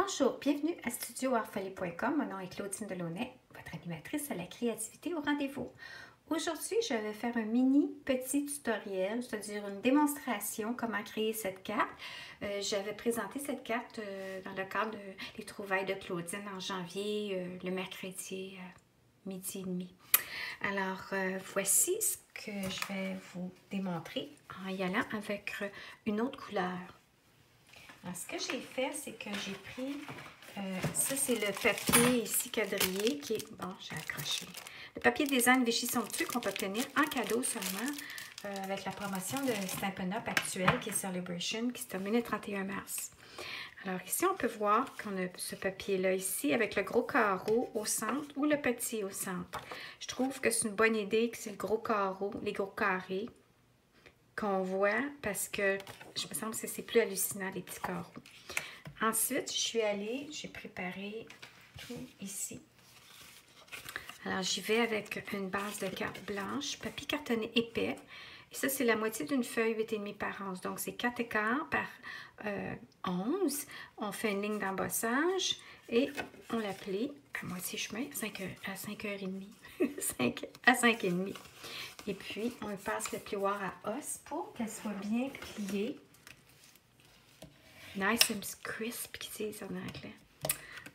Bonjour, bienvenue à studioartfolie.com. Mon nom est Claudine Delaunay, votre animatrice à la créativité au rendez-vous. Aujourd'hui, je vais faire un petit tutoriel, c'est-à-dire une démonstration comment créer cette carte. J'avais présenté cette carte dans le cadre des trouvailles de Claudine en janvier, le mercredi midi et demi. Alors, voici ce que je vais vous démontrer en y allant avec une autre couleur. Alors, ce que j'ai fait, c'est que j'ai pris, ça c'est le papier ici quadrillé qui est, bon, j'ai accroché. Le papier design Vichy Somptueux qu'on peut obtenir en cadeau seulement avec la promotion de Stampin' Up actuelle qui est Celebration, qui se termine le 31 mars. Alors ici, on peut voir qu'on a ce papier-là ici avec le gros carreau au centre ou le petit au centre. Je trouve que c'est une bonne idée que c'est le gros carreau, les gros carrés qu'on voit parce que je me semble que c'est plus hallucinant les petits carreaux. Ensuite, j'ai préparé tout ici. Alors, j'y vais avec une base de carte blanche, papier cartonné épais. Et ça, c'est la moitié d'une feuille 8,5 par 11. Donc, c'est 4 écarts par 11. On fait une ligne d'embossage et on la plie à moitié chemin, à 5h30. 5 à 5h30. Et puis, on passe le plioir à os pour qu'elle soit bien pliée. Nice and crisp, qu'ils disent en anglais.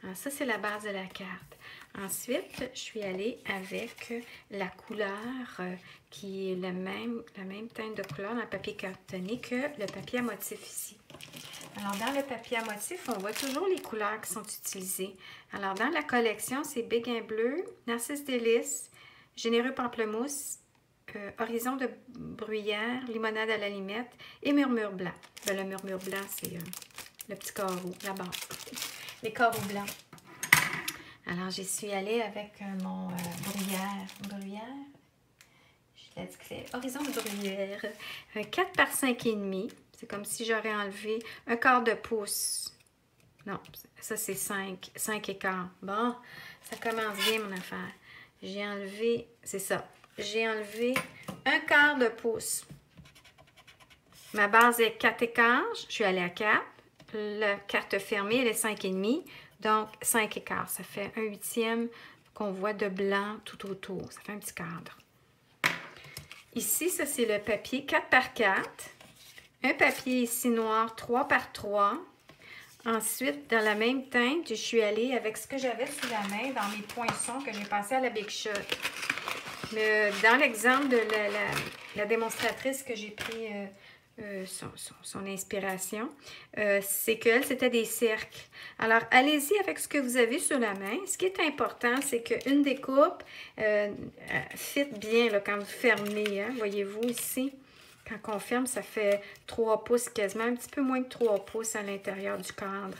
Alors, ça, c'est la base de la carte. Ensuite, je suis allée avec la couleur qui est la même teinte de couleur dans le papier cartonné que le papier à motif ici. Alors, dans le papier à motif, on voit toujours les couleurs qui sont utilisées. Alors, dans la collection, c'est Béguin bleu, Narcisse délice, Généreux pamplemousse, Horizon de bruyère, Limonade à la limette et Murmure blanc. Le murmure blanc, c'est le petit carreau, la base. Les carreaux blancs. Alors, j'y suis allée avec mon bruyère. Je l'ai dit que c'est Horizon de bruyère. 4 par 5,5. C'est comme si j'aurais enlevé un quart de pouce. Non, ça c'est 5 écarts. Bon, ça commence bien mon affaire. J'ai enlevé, c'est ça. J'ai enlevé un quart de pouce. Ma base est 4 écarts. Je suis allée à 4. La carte fermée, elle est 5,5. Donc, 5 écarts. Ça fait 1/8 qu'on voit de blanc tout autour. Ça fait un petit cadre. Ici, ça, c'est le papier 4 par 4. Un papier ici noir 3 par 3. Ensuite, dans la même teinte, je suis allée avec ce que j'avais sous la main dans mes poinçons que j'ai passé à la Big Shot. Dans l'exemple de la démonstratrice que j'ai pris son inspiration, c'est qu'elle, c'était des cercles. Alors, allez-y avec ce que vous avez sur la main. Ce qui est important, c'est qu'une découpe fit bien là, quand vous fermez. Hein? Voyez-vous ici, quand on ferme, ça fait 3 pouces quasiment, un petit peu moins que 3 pouces à l'intérieur du cadre.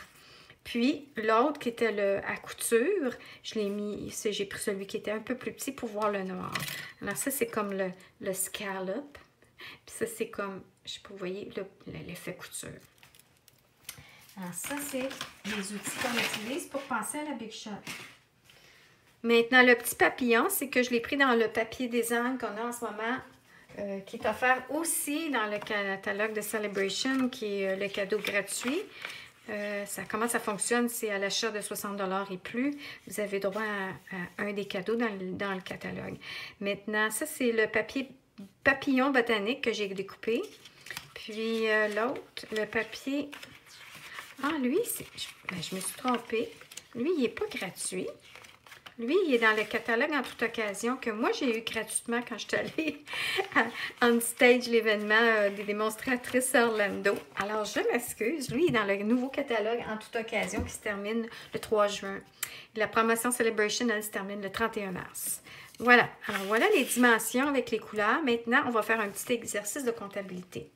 Puis, l'autre qui était à couture, je l'ai mis, j'ai pris celui qui était un peu plus petit pour voir le noir. Alors ça, c'est comme le scallop. Puis ça, c'est comme, je sais pas, vous voyez, l'effet couture. Alors ça, c'est les outils qu'on utilise pour passer à la Big Shot. Maintenant, le petit papillon, c'est que je l'ai pris dans le papier design qu'on a en ce moment, qui est offert aussi dans le catalogue de Celebration, qui est le cadeau gratuit. Comment ça fonctionne, c'est à l'achat de 60 $ et plus, vous avez droit à un des cadeaux dans le catalogue. Maintenant, ça c'est le papillon botanique que j'ai découpé. Puis l'autre, le papier... Ah, lui, je me suis trompée. Lui, il n'est pas gratuit. Lui, il est dans le catalogue en toute occasion que moi, j'ai eu gratuitement quand je suis allée à On Stage, l'événement des démonstratrices à Orlando. Alors, je m'excuse. Lui, il est dans le nouveau catalogue en toute occasion qui se termine le 3 juin. La promotion Celebration, elle se termine le 31 mars. Voilà. Alors, voilà les dimensions avec les couleurs. Maintenant, on va faire un petit exercice de comptabilité.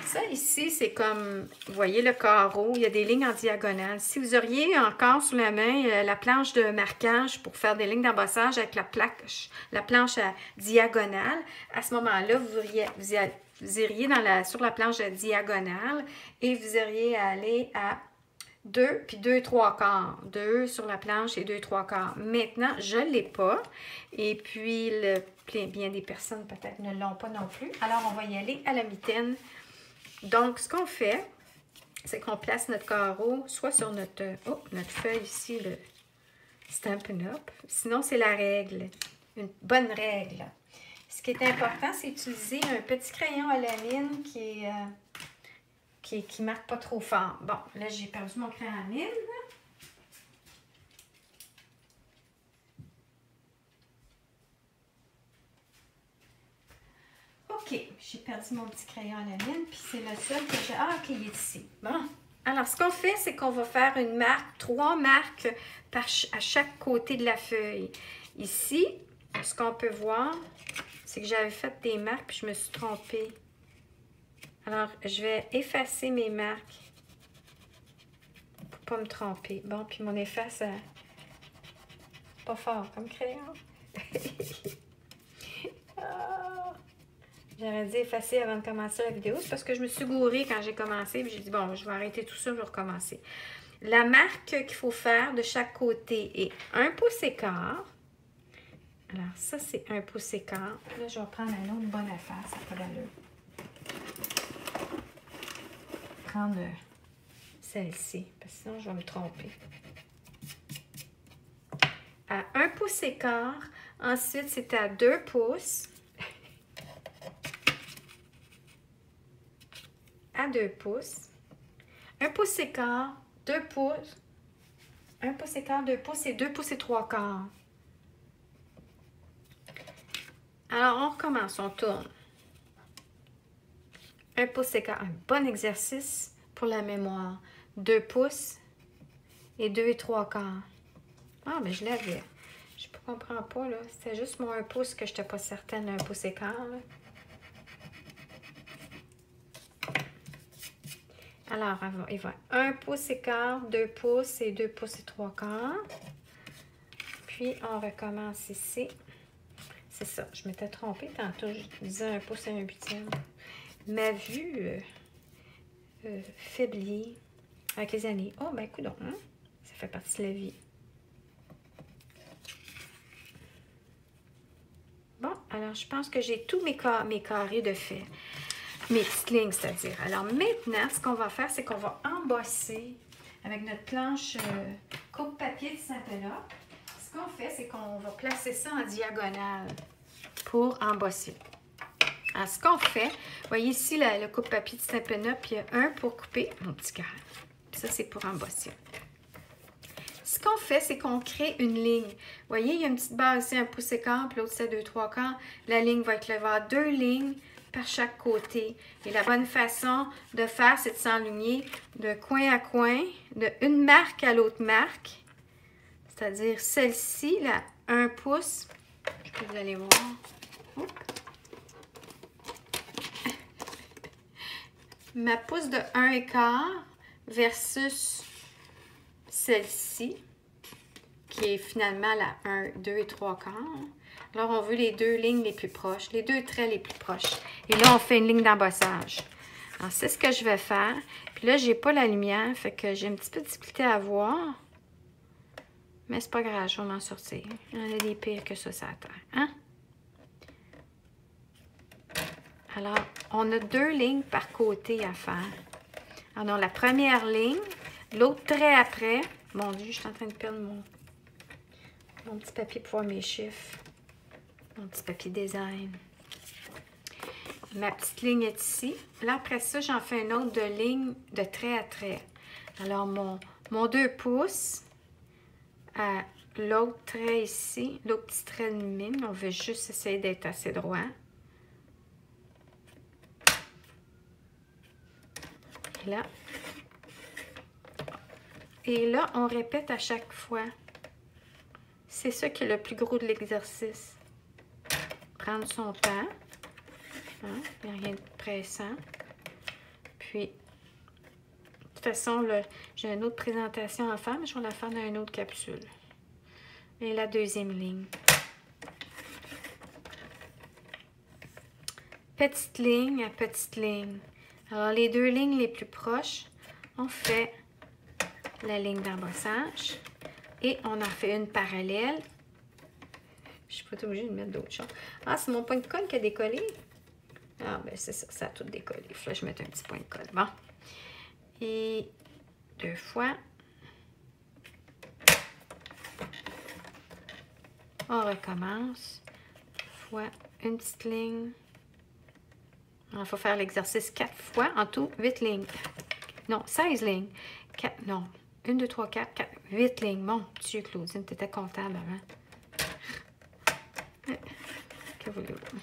Ça ici, c'est comme, vous voyez le carreau, il y a des lignes en diagonale. Si vous auriez encore sous la main la planche de marquage pour faire des lignes d'embossage avec la planche à diagonale, à ce moment-là, vous iriez sur la planche à diagonale et vous iriez aller à 2 puis 2 3/4. 2 sur la planche et 2 3/4. Maintenant, je ne l'ai pas. Et puis, bien des personnes peut-être ne l'ont pas non plus. Alors, on va y aller à la mitaine. Donc, ce qu'on fait, c'est qu'on place notre carreau soit sur notre feuille ici, le Stampin' Up. Sinon, c'est la règle, une bonne règle. Ce qui est important, c'est d'utiliser un petit crayon à la mine qui marque pas trop fort. Bon, là, j'ai perdu mon crayon à mine. OK, j'ai perdu mon petit crayon à la mine, puis c'est le seul que j'ai... Ah, OK, il est ici. Bon. Alors, ce qu'on fait, c'est qu'on va faire une marque, 3 marques à chaque côté de la feuille. Ici, ce qu'on peut voir, c'est que j'avais fait des marques, puis je me suis trompée. Alors, je vais effacer mes marques pour pas me tromper. Bon, puis mon efface, pas fort comme crayon. Ah. J'aurais dit effacer avant de commencer la vidéo. C'est parce que je me suis gourée quand j'ai commencé. Puis j'ai dit, bon, je vais arrêter tout ça, je vais recommencer. La marque qu'il faut faire de chaque côté est 1 pouce écart. Alors, ça, c'est 1 pouce écart. Là, je vais prendre un autre bonne affaire, ça peut l'allure. Prendre celle-ci, parce que sinon, je vais me tromper. À 1 pouce écart. Ensuite, c'est à 2 pouces. À 2 pouces. 1 pouce écart, 2 pouces. 1 pouce écart, 2 pouces et 2 pouces et 3 quarts. Alors, on recommence, on tourne. 1 pouce écart, un bon exercice pour la mémoire. 2 pouces et 2 et 3 quarts. Ah, mais je l'avais. Je ne comprends pas, là. C'était juste mon 1 pouce que je n'étais pas certaine, 1 pouce écart, là. Alors, il va 1 pouce écart, 2 pouces et 2 pouces et 3 quarts. Puis, on recommence ici. C'est ça, je m'étais trompée tantôt, je disais 1 pouce et 1 huitième. Ma vue faiblit avec les années. Oh, ben, coudonc, hein? Ça fait partie de la vie. Bon, alors, je pense que j'ai tous mes carrés de fait. Mes petites lignes, c'est-à-dire. Alors, maintenant, ce qu'on va faire, c'est qu'on va embosser avec notre planche coupe-papier de Stampin' Up. Ce qu'on fait, c'est qu'on va placer ça en diagonale pour embosser. Alors, ce qu'on fait, vous voyez ici le coupe-papier de Stampin' Up, il y a un pour couper mon petit cœur. Ça, c'est pour embosser. Ce qu'on fait, c'est qu'on crée une ligne. Vous voyez, il y a une petite barre ici, 1 pouce écart, puis l'autre, c'est 2, 3 quarts. La ligne va être levée à 2 lignes par chaque côté. Et la bonne façon de faire, c'est de s'enligner de coin à coin, de une marque à l'autre marque. C'est-à-dire celle-ci, là, 1 pouce. Je peux vous allez voir. Oups. Ma pouce de 1 écart versus celle-ci, qui est finalement la 1, 2 et 3 quarts. Alors, on veut les 2 lignes les plus proches, les 2 traits les plus proches. Et là, on fait une ligne d'embossage. Alors, c'est ce que je vais faire. Puis là, j'ai pas la lumière, fait que j'ai un petit peu de difficulté à voir. Mais c'est pas grave, je vais m'en sortir. Il y en a des pires que ça, ça terre. Hein? Alors, on a 2 lignes par côté à faire. Alors, la première ligne, l'autre trait après. Mon Dieu, je suis en train de perdre mon petit papier pour voir mes chiffres. Mon petit papier design. Ma petite ligne est ici. Là, après ça, j'en fais une autre de ligne de trait à trait. Alors, mon 2 pouces à l'autre trait ici, l'autre petit trait de mine. On veut juste essayer d'être assez droit. Et là, on répète à chaque fois. C'est ça qui est le plus gros de l'exercice. Prendre son temps. Hein? Il n'y a rien de pressant. Puis, de toute façon, j'ai une autre présentation à faire, mais je vais la faire dans une autre capsule. Et la deuxième ligne. Petite ligne à petite ligne. Alors, les 2 lignes les plus proches, on fait la ligne d'embossage et on en fait une parallèle. Je ne suis pas obligée de mettre d'autres choses. Ah, c'est mon point de colle qui a décollé. Ah, ben c'est ça, ça a tout décollé. Il faut que je mette un petit point de colle. Bon. et 2 fois. On recommence. Fois une petite ligne. Il faut faire l'exercice 4 fois. En tout, 8 lignes. Non, 16 lignes. 4, non. 1, 2, 3, 4, 4, 8 lignes. Mon Dieu, Claudine, tu étais comptable avant. Que voulez-vous?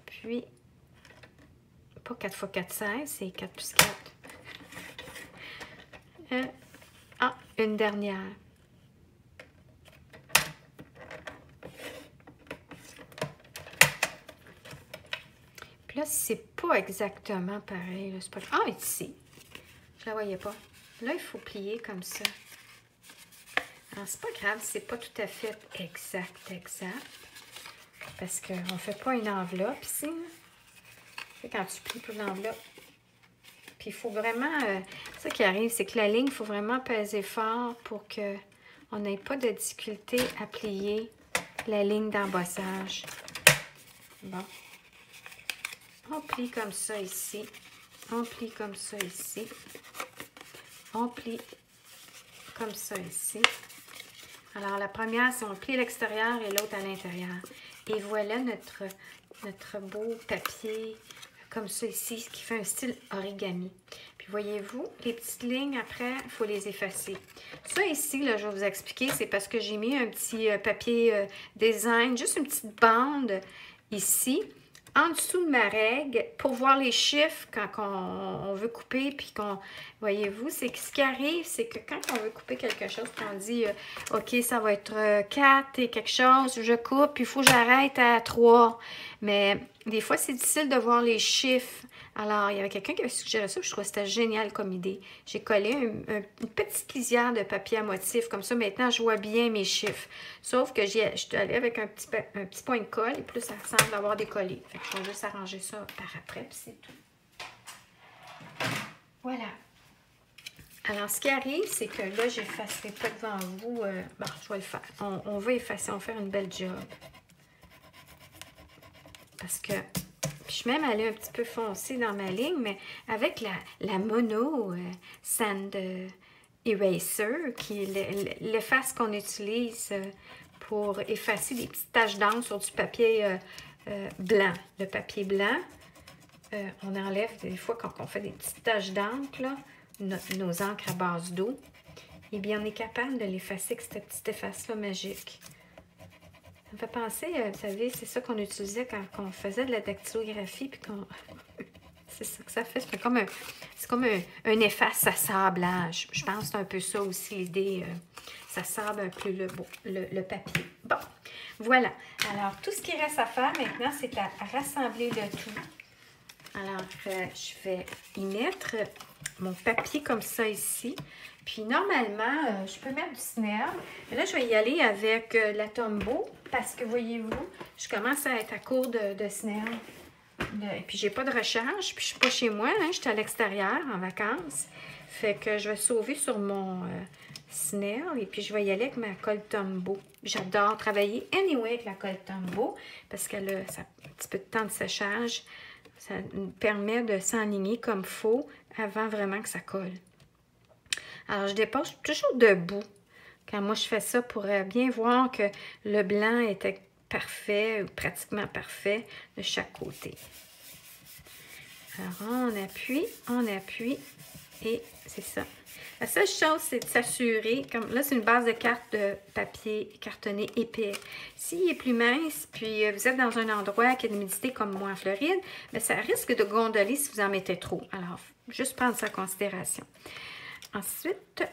Puis, pas 4 fois 4, 16, c'est 4 plus 4. Une dernière. Puis là, c'est pas exactement pareil. Là, pas... Ah, ici. Je la voyais pas. Là, il faut plier comme ça. Alors, c'est pas grave, c'est pas tout à fait exact. Parce qu'on ne fait pas une enveloppe ici. Quand tu plies pour l'enveloppe. Puis il faut vraiment... ça qui arrive, c'est que la ligne, il faut vraiment peser fort pour qu'on n'ait pas de difficulté à plier la ligne d'embossage. Bon. On plie comme ça ici. On plie comme ça ici. On plie comme ça ici. Alors, la première, c'est on plie l'extérieur et l'autre à l'intérieur. Et voilà notre beau papier comme ça ici, qui fait un style origami. Puis voyez-vous, les petites lignes après, il faut les effacer. Ça ici, là, je vais vous expliquer, c'est parce que j'ai mis un petit papier design, juste une petite bande ici, en dessous de ma règle, pour voir les chiffres quand on veut couper, puis qu'on, voyez-vous, c'est que ce qui arrive, c'est que quand on veut couper quelque chose, on dit, OK, ça va être 4 et quelque chose, je coupe, puis il faut que j'arrête à 3. Mais des fois, c'est difficile de voir les chiffres. Alors, il y avait quelqu'un qui avait suggéré ça, puis je trouvais que c'était génial comme idée. J'ai collé une petite lisière de papier à motif, comme ça, maintenant, je vois bien mes chiffres. Sauf que je suis allée avec un petit point de colle, et plus ça semble avoir décollé. Fait que je vais juste arranger ça par après, puis c'est tout. Voilà. Alors, ce qui arrive, c'est que là, je n'effacerai pas devant vous. Bon, je vais le faire. On va effacer, on va faire une belle job. Parce que je suis même allée un petit peu foncée dans ma ligne, mais avec la mono sand eraser, qui est l'efface qu'on utilise pour effacer des petites taches d'encre sur du papier blanc. Le papier blanc, on enlève des fois quand on fait des petites taches d'encre, nos encres à base d'eau, eh bien on est capable de l'effacer avec cette petite efface-là magique. Ça me fait penser, vous savez, c'est ça qu'on utilisait quand on faisait de la dactylographie, puis qu'on... c'est ça que ça fait, c'est comme un efface à sablage. Je pense que c'est un peu ça aussi l'idée, ça sable un peu le papier. Bon, voilà. Alors, tout ce qui reste à faire maintenant, c'est à rassembler le tout. Alors, je vais y mettre mon papier comme ça ici. Puis normalement, je peux mettre du Snell. Mais là, je vais y aller avec la Tombow parce que, voyez-vous, je commence à être à court de Snell. Et puis, j'ai pas de recharge. Puis, je suis pas chez moi. Hein, je suis à l'extérieur en vacances. Fait que je vais sauver sur mon Snell. Et puis, je vais y aller avec ma colle Tombow. J'adore travailler anyway avec la colle Tombow parce qu'elle a un petit peu de temps de séchage. Ça nous permet de s'enligner comme il faut avant vraiment que ça colle. Alors, je dépose toujours debout quand moi je fais ça pour bien voir que le blanc était parfait ou pratiquement parfait de chaque côté. Alors, on appuie et c'est ça. La seule chose, c'est de s'assurer, comme là, c'est une base de carte de papier cartonné épais. S'il est plus mince, puis vous êtes dans un endroit qui a de l'humidité comme moi en Floride, mais ça risque de gondoler si vous en mettez trop. Alors, juste prendre ça en considération. Ensuite,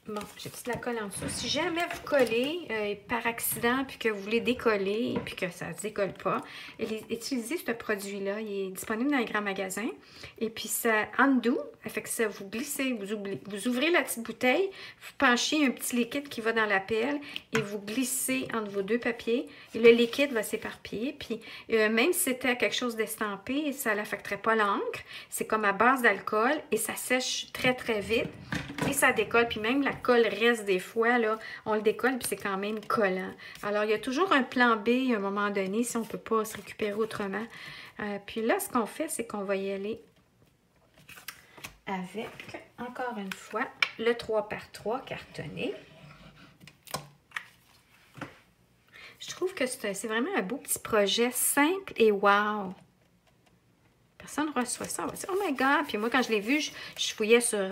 bon, j'ai mis de la colle en dessous. Si jamais vous collez par accident, puis que vous voulez décoller, puis que ça ne se décolle pas, utilisez ce produit-là. Il est disponible dans les grands magasins. Et puis, ça undo, fait que ça vous glissez, vous ouvrez la petite bouteille, vous penchez un petit liquide qui va dans la pelle et vous glissez entre vos deux papiers. Et le liquide va s'éparpiller. Puis, même si c'était quelque chose d'estampé, ça n'affecterait pas l'encre. C'est comme à base d'alcool et ça sèche très, très vite. Et ça décolle. Puis même la colle reste des fois, là, on le décolle puis c'est quand même collant. Alors, il y a toujours un plan B à un moment donné si on ne peut pas se récupérer autrement. Puis là, ce qu'on fait, c'est qu'on va y aller avec, encore une fois, le 3x3 cartonné. Je trouve que c'est vraiment un beau petit projet simple et wow! Personne ne reçoit ça. On va dire, oh my God! Puis moi, quand je l'ai vu, je fouillais sur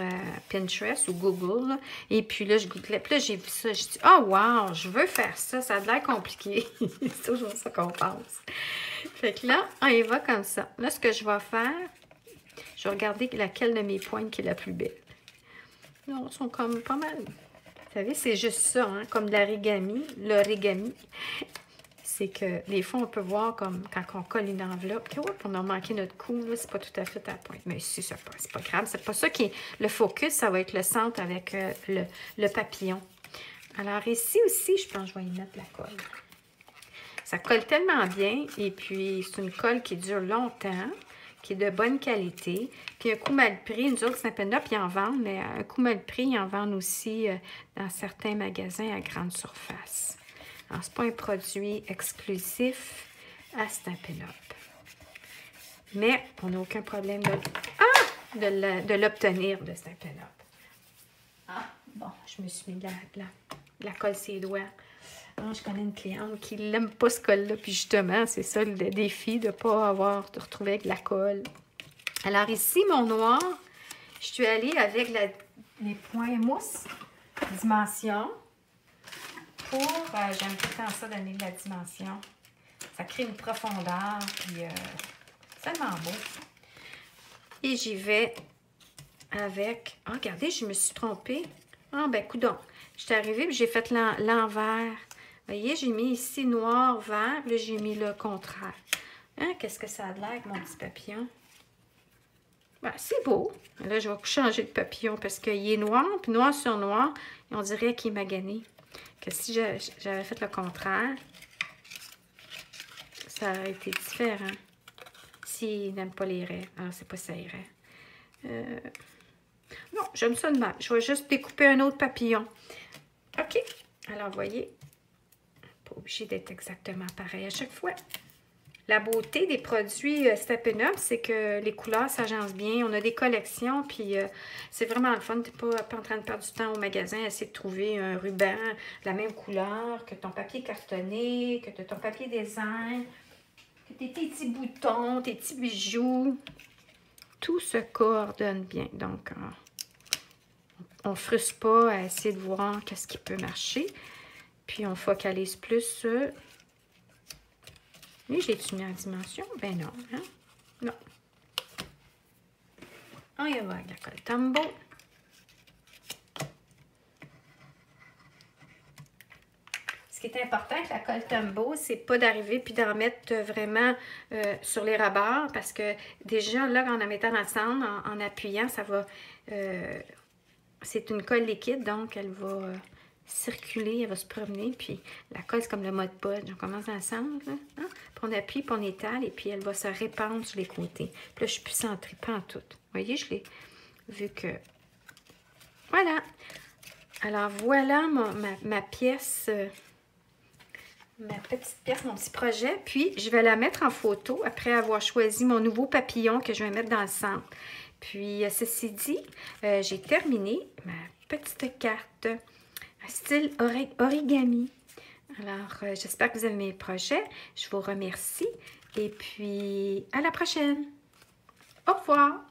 Pinterest ou Google. Là, et puis là, je googlais. Puis là, j'ai vu ça. Je dis, oh wow! Je veux faire ça. Ça a l'air compliqué. C'est toujours ça qu'on pense. Fait que là, on y va comme ça. Là, ce que je vais faire, je vais regarder laquelle de mes poignes qui est la plus belle. Non, elles sont comme pas mal. Vous savez, c'est juste ça, hein, comme de l'origami. C'est que des fois, on peut voir comme quand on colle une enveloppe, que, on a manqué notre coup, c'est pas tout à fait à la pointe. Mais si, c'est pas grave, c'est pas ça qui est le focus, ça va être le centre avec le papillon. Alors ici aussi, je pense que je vais y mettre la colle. Ça colle tellement bien, et puis c'est une colle qui dure longtemps, qui est de bonne qualité. Puis un coup mal pris, nous autres, Saint-Pénop, ils en vendent, mais un coup mal pris, ils en vendent aussi dans certains magasins à grande surface. Alors, ce n'est pas un produit exclusif à Stampin' Up. Mais on n'a aucun problème de l'obtenir de Stampin' Up. Ah, bon, je me suis mis de la colle sur les doigts. Alors, je connais une cliente qui n'aime pas ce col-là. Puis justement, c'est ça le défi de ne pas avoir de retrouver avec de la colle. Alors ici, mon noir, je suis allée avec les points mousse dimension. J'aime tout le temps ça, donner de la dimension. Ça crée une profondeur, puis c'est tellement beau. Et j'y vais avec... Ah, regardez, je me suis trompée. Ah, ben, coudonc. J'étais arrivée, puis j'ai fait l'envers. Vous voyez, j'ai mis ici noir, vert, là, j'ai mis le contraire. Hein, qu'est-ce que ça a de l'air avec mon petit papillon? Ben, c'est beau. Là, je vais changer de papillon parce qu'il est noir, puis noir sur noir, et on dirait qu'il m'a gagné. Que si j'avais fait le contraire, ça aurait été différent. S'il n'aime pas les raies, alors c'est pas ça irait. Non, j'aime ça de même. Je vais juste découper un autre papillon. OK. Alors, vous voyez, pas obligé d'être exactement pareil à chaque fois. La beauté des produits Stampin' Up, c'est que les couleurs s'agencent bien. On a des collections, puis c'est vraiment le fun. Tu n'es pas en train de perdre du temps au magasin à essayer de trouver un ruban de la même couleur que ton papier cartonné, que ton papier design, que tes petits boutons, tes petits bijoux. Tout se coordonne bien. Donc, on ne frustre pas à essayer de voir qu'est-ce qui peut marcher. Puis, on focalise plus sur... Oui, j'ai-tu mis en dimension? Ben non, hein? Non. On y va avec la colle Tombow. Ce qui est important avec la colle Tombow, c'est pas d'arriver puis d'en mettre vraiment sur les rebords parce que déjà, là, en la mettant ensemble, en appuyant, ça va... c'est une colle liquide, donc elle va... circuler, elle va se promener, puis la colle, c'est comme le mode pod. On commence ensemble, là, hein? Puis on appuie, puis on étale, et puis elle va se répandre sur les côtés. Puis là, je suis plus centrée, pas en tout. Vous voyez, je l'ai vu que... Voilà! Alors, voilà ma pièce, ma petite pièce, mon petit projet. Puis, je vais la mettre en photo après avoir choisi mon nouveau papillon que je vais mettre dans le centre. Puis, ceci dit, j'ai terminé ma petite carte style origami. Alors, j'espère que vous aimez mes projets. Je vous remercie et puis à la prochaine. Au revoir.